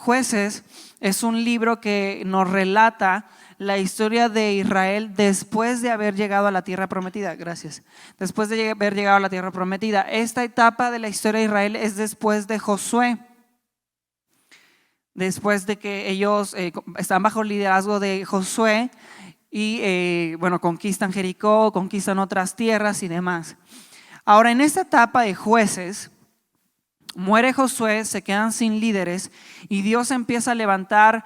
Jueces es un libro que nos relata la historia de Israel después de haber llegado a la tierra prometida. Gracias. Después de haber llegado a la tierra prometida. Esta etapa de la historia de Israel es después de Josué. Después de que ellos están bajo el liderazgo de Josué y conquistan Jericó, conquistan otras tierras y demás. Ahora, en esta etapa de Jueces, muere Josué, se quedan sin líderes y Dios empieza a levantar,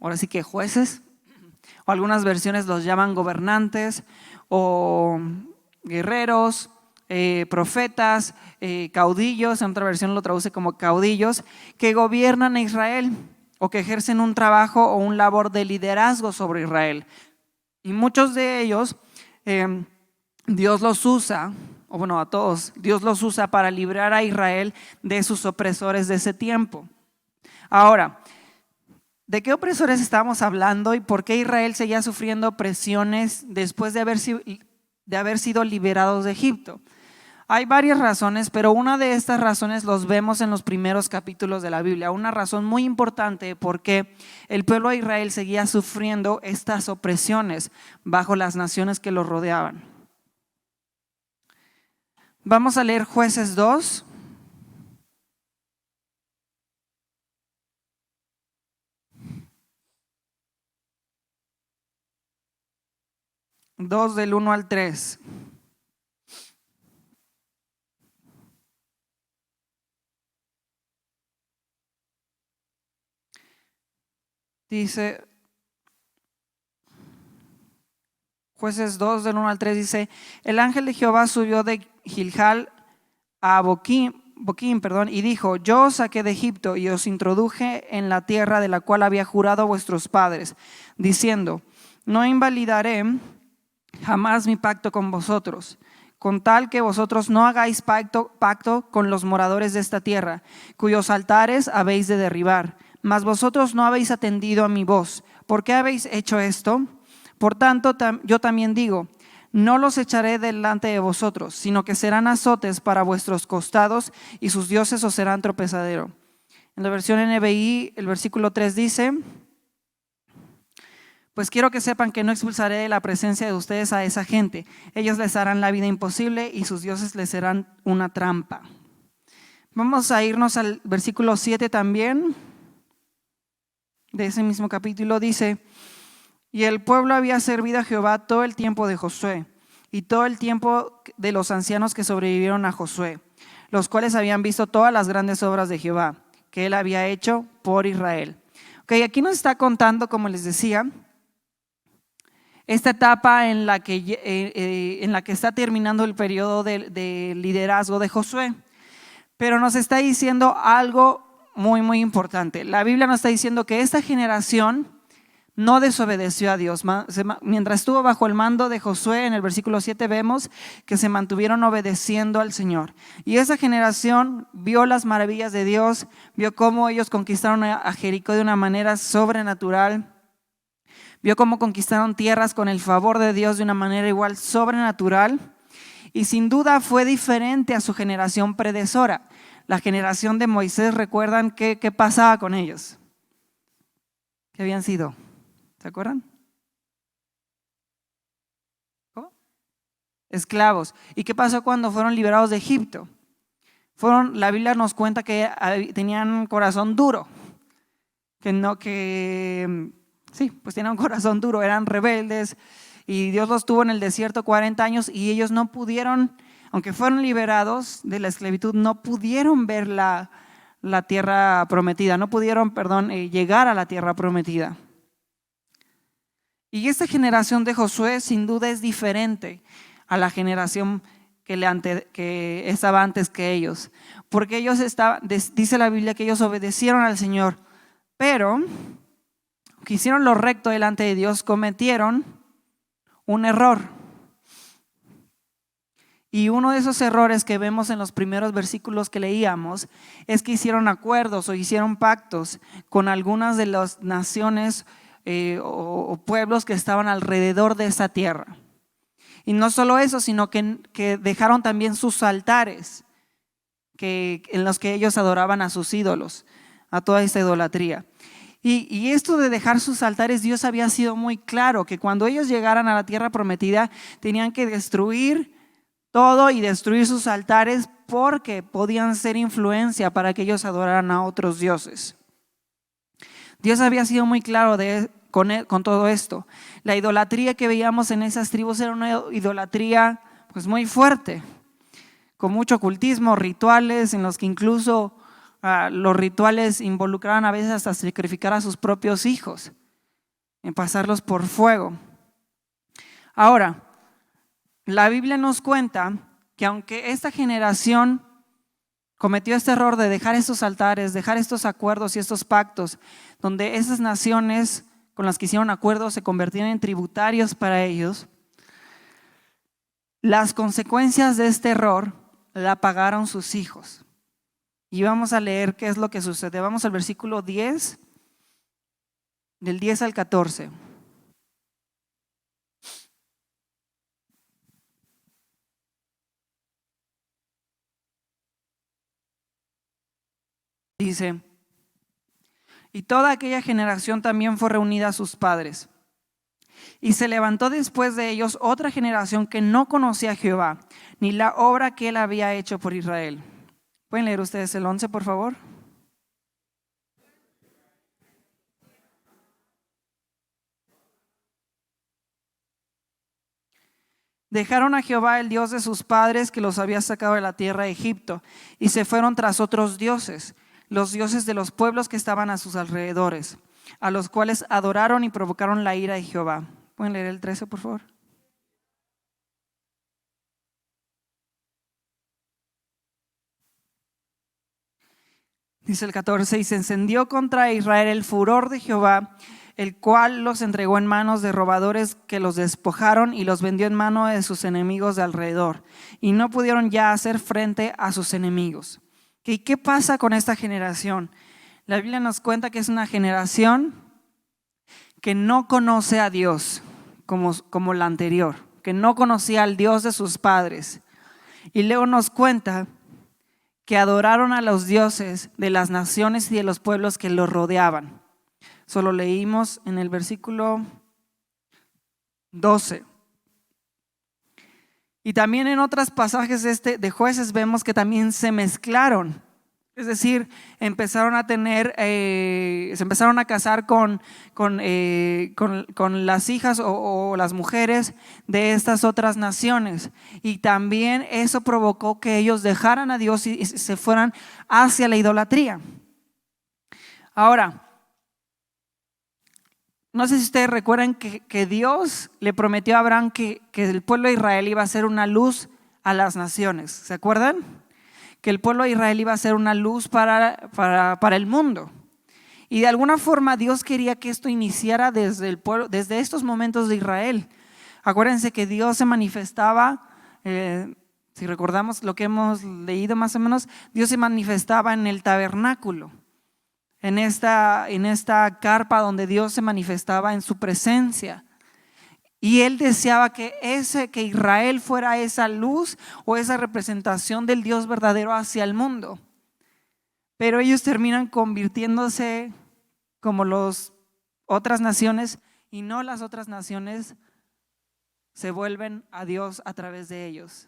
ahora sí que jueces, o algunas versiones los llaman gobernantes o guerreros, profetas, caudillos, en otra versión lo traduce como caudillos, que gobiernan a Israel o que ejercen un trabajo o un labor de liderazgo sobre Israel. Y muchos de ellos, Dios los usa, o bueno, a todos, Dios los usa para librar a Israel de sus opresores de ese tiempo. Ahora, ¿de qué opresores estamos hablando y por qué Israel seguía sufriendo presiones después de haber sido liberados de Egipto? Hay varias razones, pero una de estas razones los vemos en los primeros capítulos de la Biblia. Una razón muy importante por qué el pueblo de Israel seguía sufriendo estas opresiones bajo las naciones que los rodeaban. Vamos a leer Jueces 2. Del 1 al 3. Dice, Jueces 2 del 1 al 3 dice: el ángel de Jehová subió de Gilgal a Boquim, y dijo: yo os saqué de Egipto y os introduje en la tierra de la cual había jurado a vuestros padres, diciendo: no invalidaré jamás mi pacto con vosotros, con tal que vosotros no hagáis pacto con los moradores de esta tierra, cuyos altares habéis de derribar. Mas vosotros no habéis atendido a mi voz. ¿Por qué habéis hecho esto? Por tanto, yo también digo: no los echaré delante de vosotros, sino que serán azotes para vuestros costados, y sus dioses os serán tropezadero. En la versión NBI, el versículo 3 dice: pues quiero que sepan que no expulsaré de la presencia de ustedes a esa gente. Ellos les harán la vida imposible y sus dioses les serán una trampa. Vamos a irnos al versículo 7 también, de ese mismo capítulo. Dice: y el pueblo había servido a Jehová todo el tiempo de Josué y todo el tiempo de los ancianos que sobrevivieron a Josué, los cuales habían visto todas las grandes obras de Jehová que él había hecho por Israel. Aquí nos está contando, como les decía, esta etapa en la que está terminando el periodo de liderazgo de Josué, pero nos está diciendo algo muy, muy importante. La Biblia nos está diciendo que esta generación no desobedeció a Dios. Mientras estuvo bajo el mando de Josué, en el versículo 7 vemos que se mantuvieron obedeciendo al Señor. Y esa generación vio las maravillas de Dios, vio cómo ellos conquistaron a Jericó de una manera sobrenatural, vio cómo conquistaron tierras con el favor de Dios de una manera igual sobrenatural. Y sin duda fue diferente a su generación predecesora. La generación de Moisés, ¿recuerdan qué pasaba con ellos? ¿Qué habían sido? ¿Se acuerdan? ¿Cómo? Esclavos. ¿Y qué pasó cuando fueron liberados de Egipto? La Biblia nos cuenta que tenían un corazón duro. Pues tenían un corazón duro, eran rebeldes. Y Dios los tuvo en el desierto 40 años y ellos no pudieron, aunque fueron liberados de la esclavitud, no pudieron ver la tierra prometida, no pudieron, llegar a la tierra prometida. Y esta generación de Josué sin duda es diferente a la generación que estaba antes que ellos, porque ellos dice la Biblia que ellos obedecieron al Señor, pero que hicieron lo recto delante de Dios, cometieron un error. Y uno de esos errores que vemos en los primeros versículos que leíamos es que hicieron acuerdos o hicieron pactos con algunas de las naciones o pueblos que estaban alrededor de esa tierra. Y no solo eso, sino que dejaron también sus altares en los que ellos adoraban a sus ídolos. a toda esta idolatría. Y esto de dejar sus altares, Dios había sido muy claro que cuando ellos llegaran a la tierra prometida tenían que destruir todo y destruir sus altares porque podían ser influencia para que ellos adoraran a otros dioses. Dios había sido muy claro con todo esto. La idolatría que veíamos en esas tribus era una idolatría pues muy fuerte, con mucho ocultismo, rituales en los que incluso los rituales involucraban a veces hasta sacrificar a sus propios hijos, en pasarlos por fuego. Ahora, la Biblia nos cuenta que aunque esta generación cometió este error de dejar estos altares, dejar estos acuerdos y estos pactos, donde esas naciones con las que hicieron acuerdos se convertían en tributarios para ellos, las consecuencias de este error la pagaron sus hijos. Y vamos a leer qué es lo que sucede. Vamos al versículo 10, del 10 al 14. Dice: y toda aquella generación también fue reunida a sus padres. Y se levantó después de ellos otra generación que no conocía a Jehová, ni la obra que él había hecho por Israel. ¿Pueden leer ustedes el 11, por favor? Dejaron a Jehová, el Dios de sus padres, que los había sacado de la tierra de Egipto, y se fueron tras otros dioses, los dioses de los pueblos que estaban a sus alrededores, a los cuales adoraron y provocaron la ira de Jehová. ¿Pueden leer el 13, por favor? Dice el 14: y se encendió contra Israel el furor de Jehová, el cual los entregó en manos de robadores que los despojaron y los vendió en mano de sus enemigos de alrededor, y no pudieron ya hacer frente a sus enemigos. ¿Y qué pasa con esta generación? La Biblia nos cuenta que es una generación que no conoce a Dios como la anterior, que no conocía al Dios de sus padres. Y luego nos cuenta que adoraron a los dioses de las naciones y de los pueblos que los rodeaban. Solo leímos en el versículo 12. Y también en otros pasajes de Jueces vemos que también se mezclaron. Es decir, empezaron a se empezaron a casar con las hijas o las mujeres de estas otras naciones. Y también eso provocó que ellos dejaran a Dios y se fueran hacia la idolatría. Ahora, no sé si ustedes recuerdan que Dios le prometió a Abraham que el pueblo de Israel iba a ser una luz a las naciones. ¿Se acuerdan? Que el pueblo de Israel iba a ser una luz para el mundo. Y de alguna forma Dios quería que esto iniciara desde el pueblo, desde estos momentos de Israel. Acuérdense que Dios se manifestaba, si recordamos lo que hemos leído más o menos, Dios se manifestaba en el tabernáculo, en esta carpa donde Dios se manifestaba en su presencia. Y él deseaba que Israel fuera esa luz o esa representación del Dios verdadero hacia el mundo. Pero ellos terminan convirtiéndose como las otras naciones, y no las otras naciones se vuelven a Dios a través de ellos.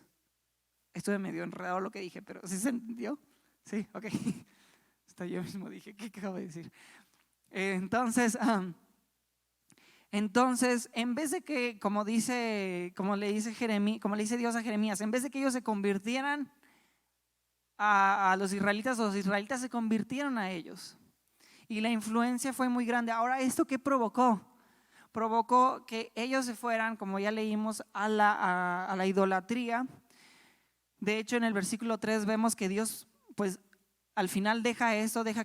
Estuve medio enredado lo que dije, pero ¿sí se entendió? Sí, ok. Hasta yo mismo dije, ¿qué acabo de decir? Entonces, en vez de que, como le dice Dios a Jeremías, en vez de que ellos se convirtieran a los israelitas se convirtieron a ellos. Y la influencia fue muy grande. Ahora, ¿esto qué provocó? Provocó que ellos se fueran, como ya leímos, a la idolatría. De hecho, en el versículo 3 vemos que Dios, pues, al final deja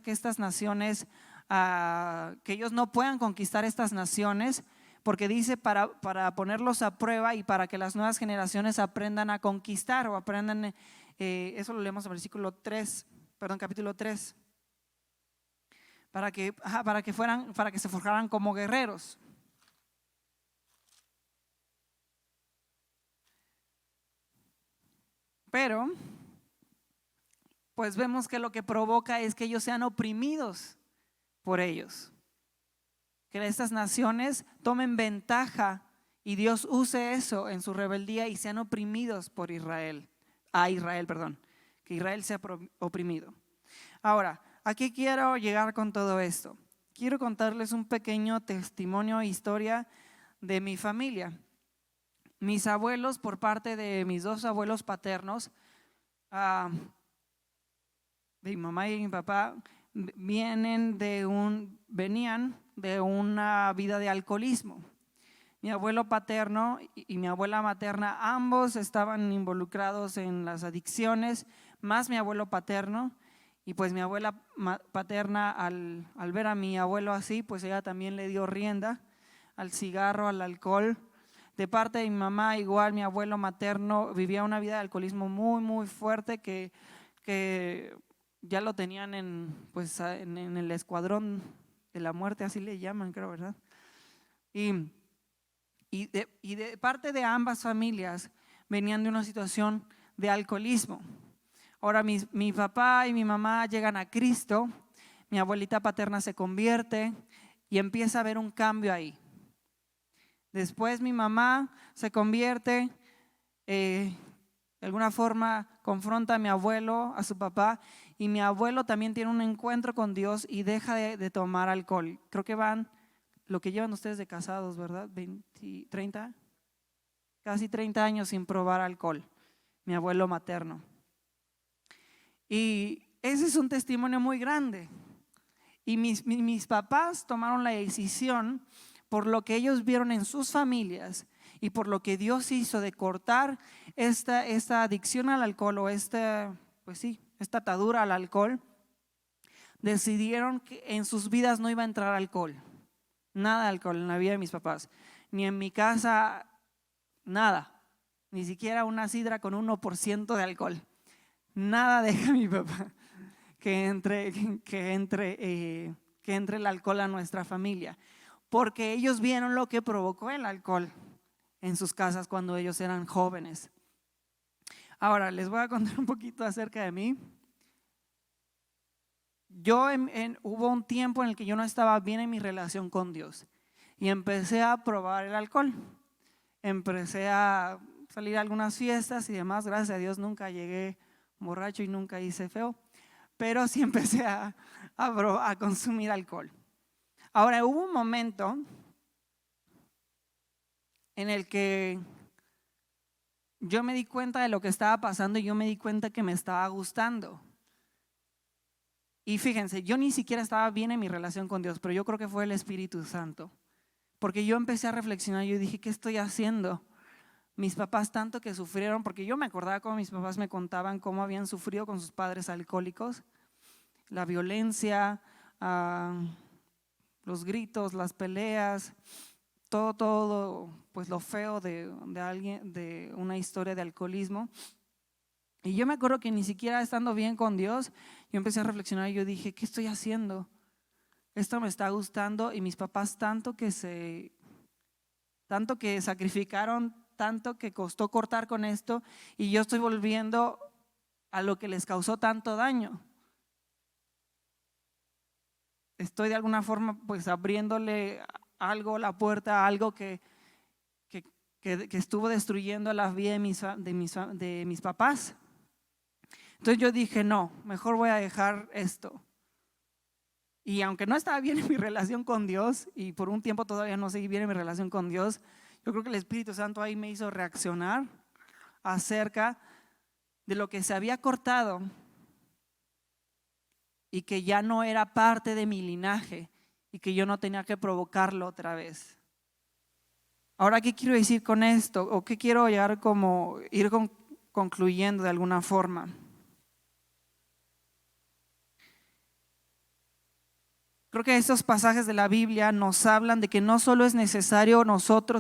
que estas naciones, que ellos no puedan conquistar estas naciones, porque dice para ponerlos a prueba y para que las nuevas generaciones aprendan a conquistar o aprendan, eso lo leemos en el versículo 3, capítulo 3, para que se forjaran como guerreros. Pero pues vemos que lo que provoca es que ellos sean oprimidos por ellos. Que estas naciones tomen ventaja y Dios use eso en su rebeldía y sean oprimidos por Israel. Que Israel sea oprimido. Ahora, ¿a qué quiero llegar con todo esto? Quiero contarles un pequeño testimonio, historia de mi familia. Mis abuelos, por parte de mis dos abuelos paternos, de mi mamá y mi papá, venían de una vida de alcoholismo. Mi abuelo paterno y mi abuela materna, ambos estaban involucrados en las adicciones, más mi abuelo paterno. Y pues mi abuela paterna, al ver a mi abuelo así, pues ella también le dio rienda al cigarro, al alcohol. De parte de mi mamá, igual mi abuelo materno vivía una vida de alcoholismo muy, muy fuerte que ya lo tenían en el escuadrón de la muerte, así le llaman, creo, ¿verdad? Y de parte de ambas familias venían de una situación de alcoholismo. Ahora mi papá y mi mamá llegan a Cristo, mi abuelita paterna se convierte y empieza a haber un cambio ahí. Después mi mamá se convierte, de alguna forma confronta a mi abuelo, a su papá, y mi abuelo también tiene un encuentro con Dios y deja de tomar alcohol. Creo que van, lo que llevan ustedes de casados, ¿verdad? 30, casi 30 años sin probar alcohol, mi abuelo materno. Y ese es un testimonio muy grande. Y mis papás tomaron la decisión, por lo que ellos vieron en sus familias y por lo que Dios hizo, de cortar esta adicción al alcohol o esta atadura al alcohol. Decidieron que en sus vidas no iba a entrar alcohol, nada de alcohol en la vida de mis papás, ni en mi casa, nada, ni siquiera una sidra con 1% de alcohol. Nada deja mi papá que entre el alcohol a nuestra familia, porque ellos vieron lo que provocó el alcohol en sus casas cuando ellos eran jóvenes. Ahora les voy a contar un poquito acerca de mí. Hubo un tiempo en el que yo no estaba bien en mi relación con Dios y empecé a probar el alcohol. Empecé a salir a algunas fiestas y demás. Gracias a Dios nunca llegué borracho y nunca hice feo, pero sí empecé a consumir alcohol. Ahora hubo un momento en el que yo me di cuenta de lo que estaba pasando y yo me di cuenta que me estaba gustando. Y fíjense, yo ni siquiera estaba bien en mi relación con Dios, pero yo creo que fue el Espíritu Santo, porque yo empecé a reflexionar y yo dije, ¿qué estoy haciendo? Mis papás tanto que sufrieron, porque yo me acordaba cómo mis papás me contaban cómo habían sufrido con sus padres alcohólicos, la violencia, los gritos, las peleas, todo pues lo feo de alguien, de una historia de alcoholismo. Y yo me acuerdo que ni siquiera estando bien con Dios, yo empecé a reflexionar y yo dije, ¿qué estoy haciendo? Esto me está gustando y mis papás tanto que sacrificaron, tanto que costó cortar con esto y yo estoy volviendo a lo que les causó tanto daño. Estoy de alguna forma pues abriéndole algo, la puerta a algo que estuvo destruyendo la vida de mis papás. Entonces yo dije, no, mejor voy a dejar esto. Y aunque no estaba bien en mi relación con Dios y por un tiempo todavía no seguí bien en mi relación con Dios, yo creo que el Espíritu Santo ahí me hizo reaccionar acerca de lo que se había cortado y que ya no era parte de mi linaje y que yo no tenía que provocarlo otra vez. Ahora, ¿qué quiero decir con esto? ¿O qué quiero llegar como ir concluyendo de alguna forma? Creo que estos pasajes de la Biblia nos hablan de que no solo es necesario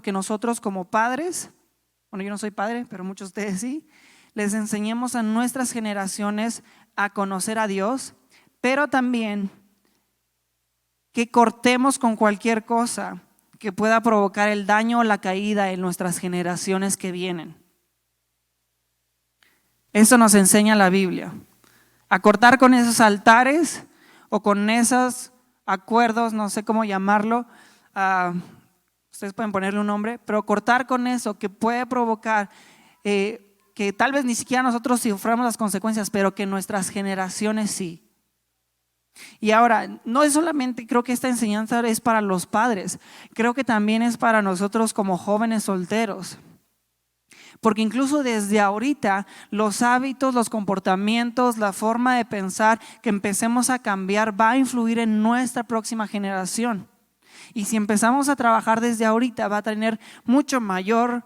que nosotros como padres, bueno, yo no soy padre, pero muchos de ustedes sí, les enseñemos a nuestras generaciones a conocer a Dios, pero también que cortemos con cualquier cosa que pueda provocar el daño o la caída en nuestras generaciones que vienen. Eso nos enseña la Biblia. a cortar con esos altares o con esos acuerdos, no sé cómo llamarlo, ustedes pueden ponerle un nombre, pero cortar con eso que puede provocar que tal vez ni siquiera nosotros suframos las consecuencias, pero que nuestras generaciones sí. Y ahora, no es solamente, creo que esta enseñanza es para los padres, creo que también es para nosotros como jóvenes solteros. Porque incluso desde ahorita los hábitos, los comportamientos, la forma de pensar que empecemos a cambiar va a influir en nuestra próxima generación. Y si empezamos a trabajar desde ahorita va a tener mucho mayor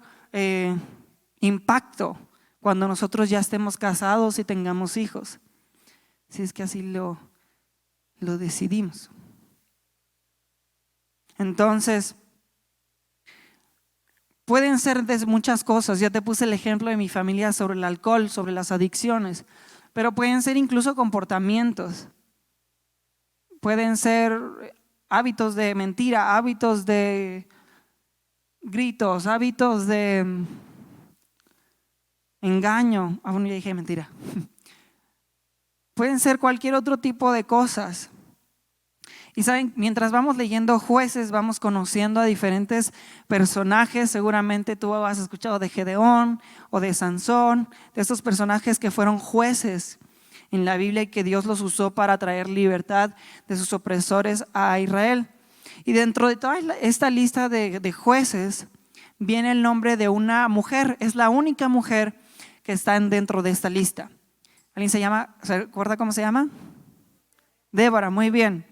impacto cuando nosotros ya estemos casados y tengamos hijos. Si es que así lo decidimos. Entonces, pueden ser de muchas cosas. Ya te puse el ejemplo de mi familia sobre el alcohol, sobre las adicciones, pero pueden ser incluso comportamientos. Pueden ser hábitos de mentira, hábitos de gritos, hábitos de engaño. Aún ya dije mentira. Pueden ser cualquier otro tipo de cosas. Y saben, mientras vamos leyendo Jueces, vamos conociendo a diferentes personajes. Seguramente tú has escuchado de Gedeón o de Sansón, de estos personajes que fueron jueces en la Biblia y que Dios los usó para traer libertad de sus opresores a Israel. Y dentro de toda esta lista de jueces viene el nombre de una mujer. Es la única mujer que está dentro de esta lista. ¿Alguien se recuerda cómo se llama? Débora, muy bien.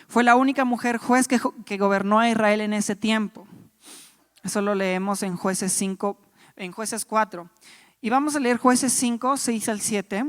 Fue la única mujer juez que gobernó a Israel en ese tiempo. Eso lo leemos en Jueces 5, en Jueces 4. Y vamos a leer Jueces 5, 6 al 7.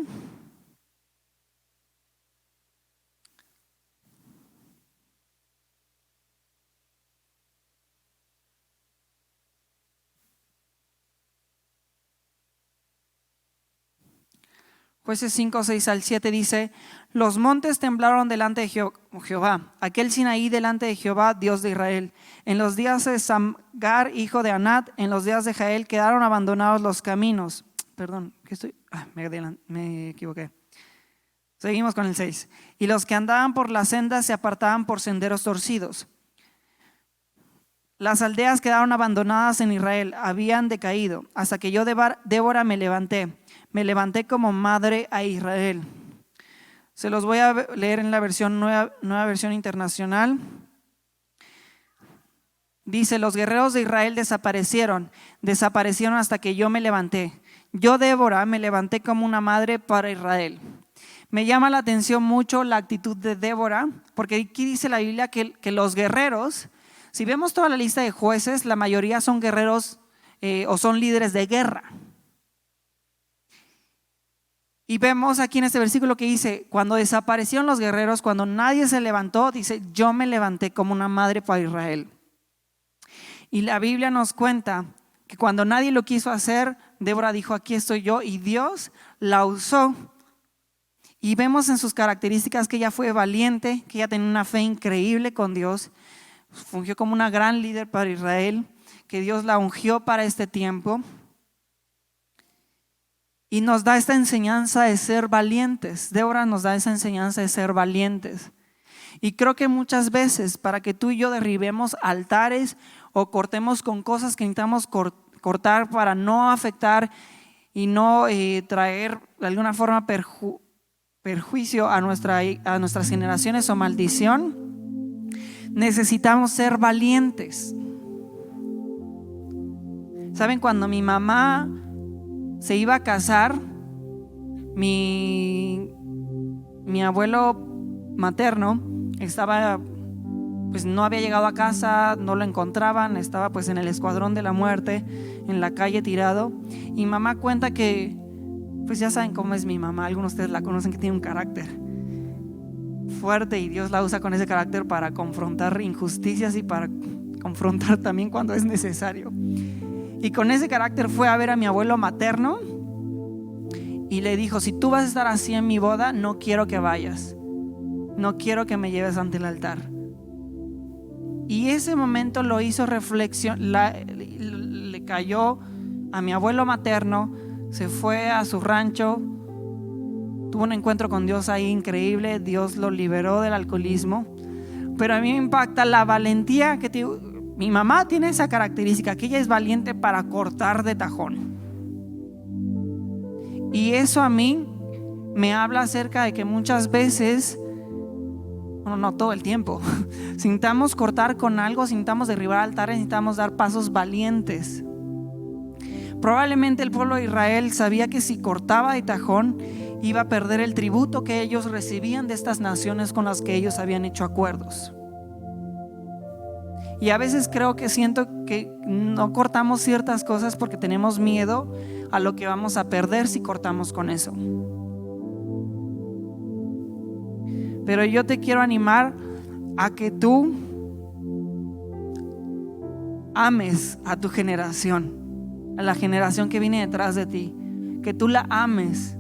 Jueces 5, 6 al 7 dice: los montes temblaron delante de Jehová, aquel Sinaí delante de Jehová, Dios de Israel. En los días de Samgar, hijo de Anat, en los días de Jael, quedaron abandonados los caminos. Perdón, me equivoqué. Seguimos con el 6. Y los que andaban por las sendas se apartaban por senderos torcidos. Las aldeas quedaron abandonadas en Israel, habían decaído, hasta que yo, Débora, me levanté como madre a Israel. Se los voy a leer en la versión nueva versión internacional. Dice: los guerreros de Israel desaparecieron hasta que yo me levanté. Yo, Débora, me levanté como una madre para Israel. Me llama la atención mucho la actitud de Débora, porque aquí dice la Biblia que los guerreros, si vemos toda la lista de jueces, la mayoría son guerreros o son líderes de guerra. Y vemos aquí en este versículo que dice: cuando desaparecieron los guerreros, cuando nadie se levantó, dice: yo me levanté como una madre para Israel. Y la Biblia nos cuenta que cuando nadie lo quiso hacer, Débora dijo: aquí estoy yo, y Dios la usó. Y vemos en sus características que ella fue valiente, que ella tenía una fe increíble con Dios, fungió como una gran líder para Israel, que Dios la ungió para este tiempo. Y nos da esta enseñanza de ser valientes. Débora nos da esa enseñanza de ser valientes. Y creo que muchas veces para que tú y yo derribemos altares o cortemos con cosas que necesitamos cortar para no afectar y no traer de alguna forma perjuicio a nuestras generaciones o maldición, necesitamos ser valientes. ¿Saben? Cuando mi mamá se iba a casar, mi abuelo materno estaba, pues no había llegado a casa, no lo encontraban, estaba pues en el escuadrón de la muerte, en la calle tirado. Y mamá cuenta que, pues ya saben cómo es mi mamá, algunos de ustedes la conocen, que tiene un carácter fuerte y Dios la usa con ese carácter para confrontar injusticias y para confrontar también cuando es necesario. Y con ese carácter fue a ver a mi abuelo materno y le dijo: si tú vas a estar así en mi boda, no quiero que vayas, no quiero que me lleves ante el altar. Y ese momento lo hizo le cayó a mi abuelo materno, se fue a su rancho tuvo un encuentro con Dios ahí increíble, Dios lo liberó del alcoholismo, pero a mí me impacta la valentía que mi mamá tiene esa característica, que ella es valiente para cortar de tajón. Y eso a mí me habla acerca de que muchas veces, no todo el tiempo, sintamos cortar con algo, sintamos derribar altares, necesitamos dar pasos valientes. Probablemente el pueblo de Israel sabía que si cortaba de tajón iba a perder el tributo que ellos recibían de estas naciones con las que ellos habían hecho acuerdos. Y a veces siento que no cortamos ciertas cosas porque tenemos miedo a lo que vamos a perder si cortamos con eso. Pero yo te quiero animar a que tú ames a tu generación, a la generación que viene detrás de ti, que tú la ames.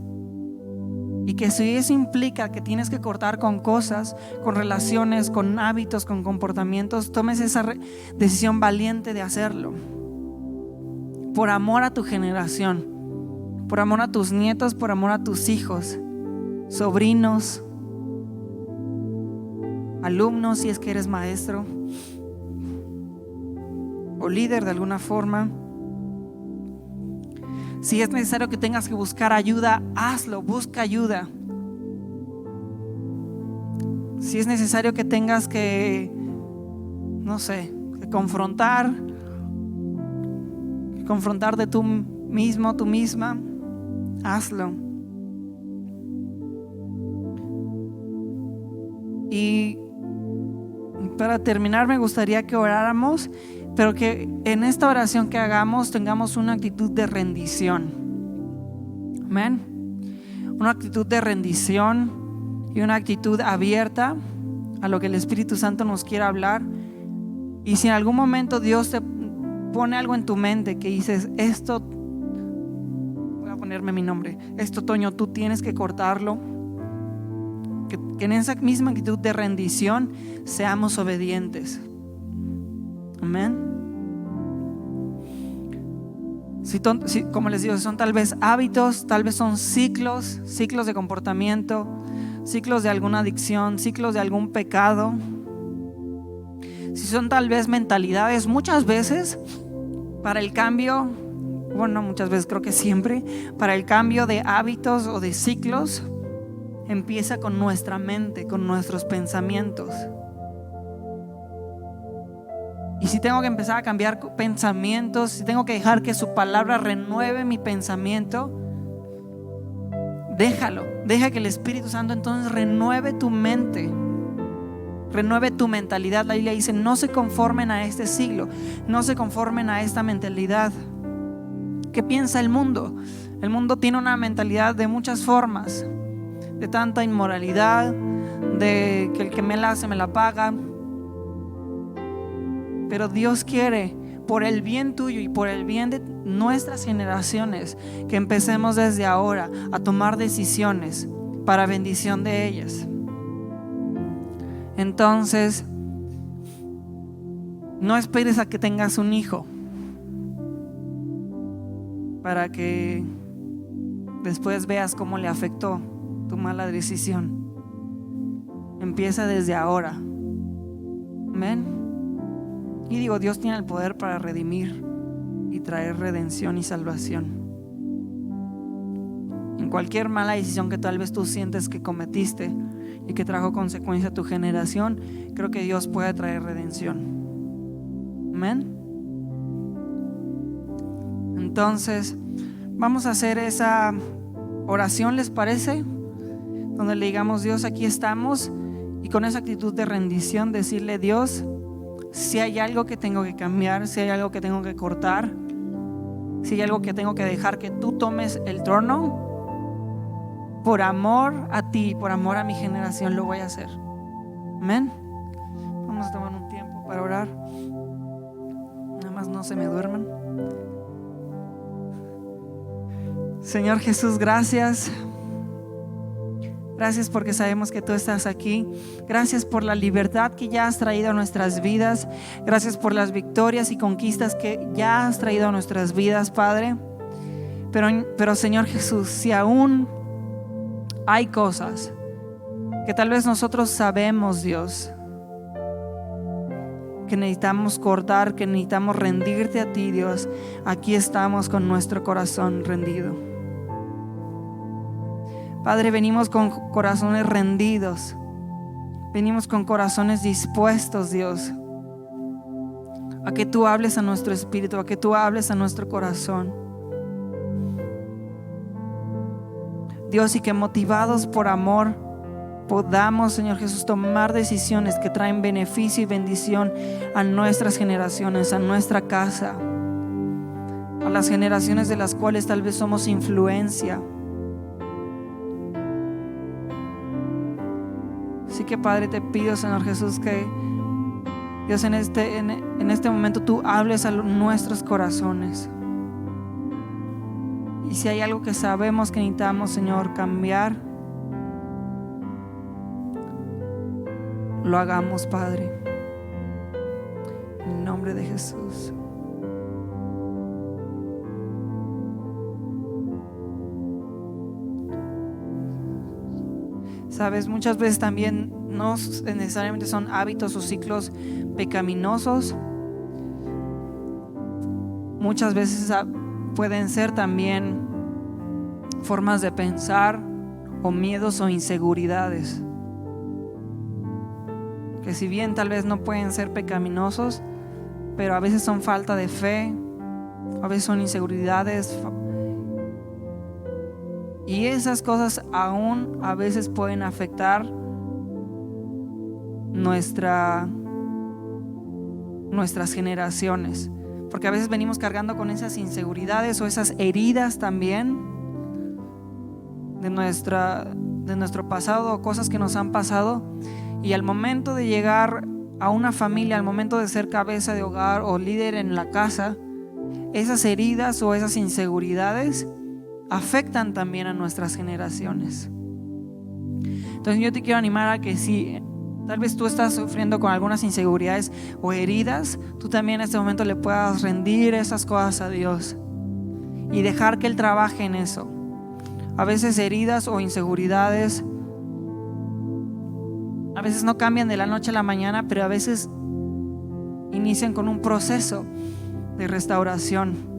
Y que si eso implica que tienes que cortar con cosas, con relaciones, con hábitos, con comportamientos, tomes esa decisión valiente de hacerlo. Por amor a tu generación, por amor a tus nietos, por amor a tus hijos, sobrinos, alumnos, si es que eres maestro o líder de alguna forma. Si es necesario que tengas que buscar ayuda, hazlo, busca ayuda. Si es necesario que tengas que, que confrontar de tú mismo, tú misma, hazlo. Y para terminar me gustaría que oráramos, pero que en esta oración que hagamos tengamos una actitud de rendición. Amén. Una actitud de rendición y una actitud abierta a lo que el Espíritu Santo nos quiera hablar. Y si en algún momento Dios te pone algo en tu mente que dices, esto, voy a ponerme mi nombre, esto, Toño, tú tienes que cortarlo, que en esa misma actitud de rendición seamos obedientes. Amén. Si, como les digo, son tal vez hábitos, tal vez son ciclos de comportamiento, ciclos de alguna adicción, ciclos de algún pecado. Si son tal vez mentalidades, muchas veces para el cambio, muchas veces creo que siempre, para el cambio de hábitos o de ciclos, empieza con nuestra mente, con nuestros pensamientos. Y si tengo que empezar a cambiar pensamientos, si tengo que dejar que su palabra renueve mi pensamiento, deja que el Espíritu Santo entonces renueve tu mente, renueve tu mentalidad. La Biblia dice, no se conformen a este siglo, no se conformen a esta mentalidad. ¿Qué piensa el mundo? El mundo tiene una mentalidad de muchas formas, de tanta inmoralidad, de que el que me la hace me la paga. Pero Dios quiere, por el bien tuyo y por el bien de nuestras generaciones, que empecemos desde ahora a tomar decisiones para bendición de ellas. Entonces, no esperes a que tengas un hijo para que después veas cómo le afectó tu mala decisión. Empieza desde ahora. Amén. Y digo, Dios tiene el poder para redimir y traer redención y salvación. En cualquier mala decisión que tal vez tú sientes que cometiste y que trajo consecuencia a tu generación, creo que Dios puede traer redención. Amén. Entonces, vamos a hacer esa oración, ¿les parece? Donde le digamos, Dios, aquí estamos, y con esa actitud de rendición decirle, Dios, si hay algo que tengo que cambiar, si hay algo que tengo que cortar, si hay algo que tengo que dejar que tú tomes el trono, por amor a ti, por amor a mi generación, lo voy a hacer. Amén. Vamos a tomar un tiempo para orar. Nada más no se me duerman. Señor Jesús, gracias. Gracias porque sabemos que tú estás aquí. Gracias por la libertad que ya has traído a nuestras vidas. Gracias por las victorias y conquistas que ya has traído a nuestras vidas, Padre. Pero Señor Jesús, si aún hay cosas que tal vez nosotros sabemos, Dios, que necesitamos cortar, que necesitamos rendirte a ti, Dios. Aquí estamos con nuestro corazón rendido. Padre, venimos con corazones rendidos. Venimos con corazones dispuestos, Dios, a que tú hables a nuestro espíritu, a que tú hables a nuestro corazón. Dios, y que motivados por amor podamos, Señor Jesús, tomar decisiones que traen beneficio y bendición a nuestras generaciones, a nuestra casa, a las generaciones de las cuales tal vez somos influencia. Así que, Padre, te pido, Señor Jesús, que Dios en este momento tú hables a nuestros corazones. Y si hay algo que sabemos que necesitamos, Señor, cambiar, lo hagamos, Padre, en el nombre de Jesús. Sabes, muchas veces también no necesariamente son hábitos o ciclos pecaminosos. Muchas veces pueden ser también formas de pensar o miedos o inseguridades, que si bien tal vez no pueden ser pecaminosos, pero a veces son falta de fe, a veces son inseguridades, y esas cosas aún a veces pueden afectar nuestras generaciones, porque a veces venimos cargando con esas inseguridades o esas heridas también de nuestro pasado, o cosas que nos han pasado. Y al momento de llegar a una familia, al momento de ser cabeza de hogar o líder en la casa, esas heridas o esas inseguridades afectan también a nuestras generaciones. Entonces yo te quiero animar a que si tal vez tú estás sufriendo con algunas inseguridades o heridas, tú también en este momento le puedas rendir esas cosas a Dios y dejar que Él trabaje en eso. A veces heridas o inseguridades a veces no cambian de la noche a la mañana, pero a veces inician con un proceso de restauración.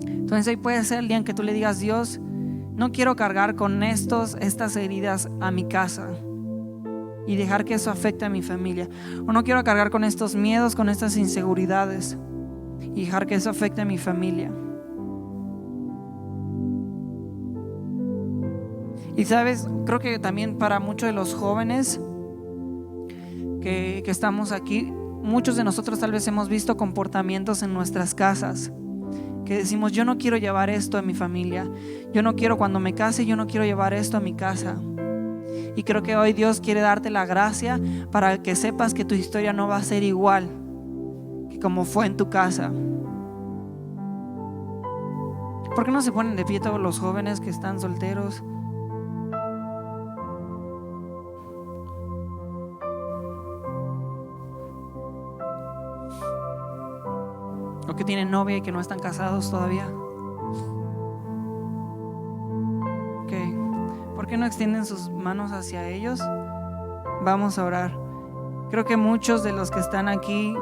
Entonces hoy puede ser el día en que tú le digas: Dios, no quiero cargar con estas heridas a mi casa y dejar que eso afecte a mi familia. O no quiero cargar con estos miedos, con estas inseguridades y dejar que eso afecte a mi familia. Y sabes, creo que también para muchos de los jóvenes que estamos aquí, muchos de nosotros tal vez hemos visto comportamientos en nuestras casas que decimos: yo no quiero llevar esto a mi familia, yo no quiero, cuando me case, yo no quiero llevar esto a mi casa. Y creo que hoy Dios quiere darte la gracia para que sepas que tu historia no va a ser igual que como fue en tu casa. ¿Por qué no se ponen de pie todos los jóvenes que están solteros? O que tienen novia y que no están casados todavía. ¿Por qué no extienden sus manos hacia ellos? Vamos a orar. Creo que muchos de los que están aquí,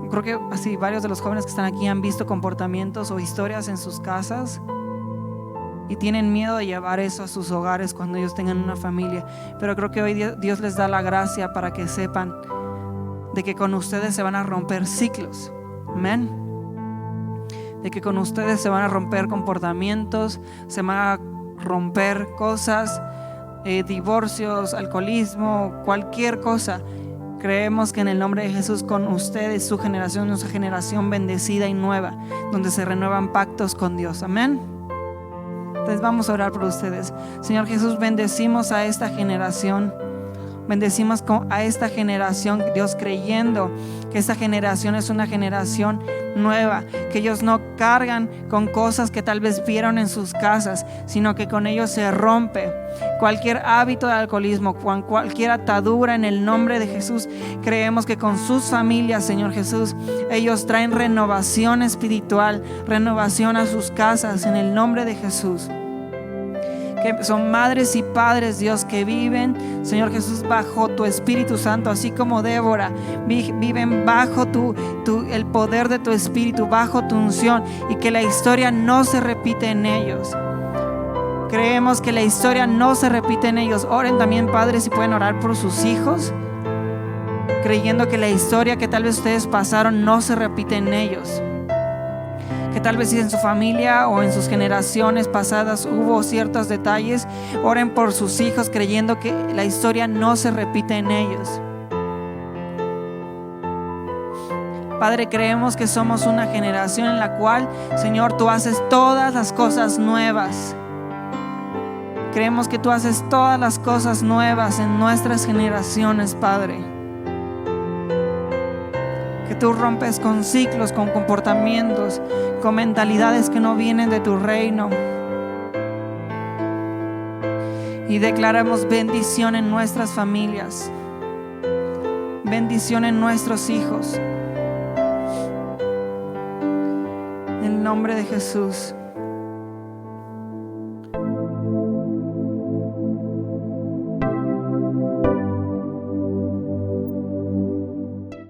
creo que así varios de los jóvenes que están aquí han visto comportamientos o historias en sus casas y tienen miedo de llevar eso a sus hogares cuando ellos tengan una familia. Pero creo que hoy Dios les da la gracia para que sepan de que con ustedes se van a romper ciclos. Amén. De que con ustedes se van a romper comportamientos, se van a romper cosas, divorcios, alcoholismo, cualquier cosa. Creemos que en el nombre de Jesús, con ustedes, su generación es una generación bendecida y nueva, donde se renuevan pactos con Dios. Amén. Entonces vamos a orar por ustedes. Señor Jesús, bendecimos a esta generación. Bendecimos a esta generación, Dios, creyendo que esta generación es una generación nueva, que ellos no cargan con cosas que tal vez vieron en sus casas, sino que con ellos se rompe cualquier hábito de alcoholismo, cualquier atadura. En el nombre de Jesús, creemos que con sus familias, Señor Jesús, ellos traen renovación espiritual, renovación a sus casas, en el nombre de Jesús. que son madres y padres, Dios, que viven, Señor Jesús, bajo tu Espíritu Santo, así como Débora, viven bajo el poder de tu Espíritu, bajo tu unción, y que la historia no se repite en ellos. Creemos que la historia no se repite en ellos. Oren también, padres, si pueden orar por sus hijos, creyendo que la historia que tal vez ustedes pasaron no se repite en ellos. Que tal vez en su familia o en sus generaciones pasadas hubo ciertos detalles. Oren por sus hijos creyendo que la historia no se repite en ellos. Padre, creemos que somos una generación en la cual, Señor, tú haces todas las cosas nuevas. Creemos que tú haces todas las cosas nuevas en nuestras generaciones, Padre. Que tú rompes con ciclos, con comportamientos, con mentalidades que no vienen de tu reino. Y declaramos bendición en nuestras familias, bendición en nuestros hijos. En el nombre de Jesús.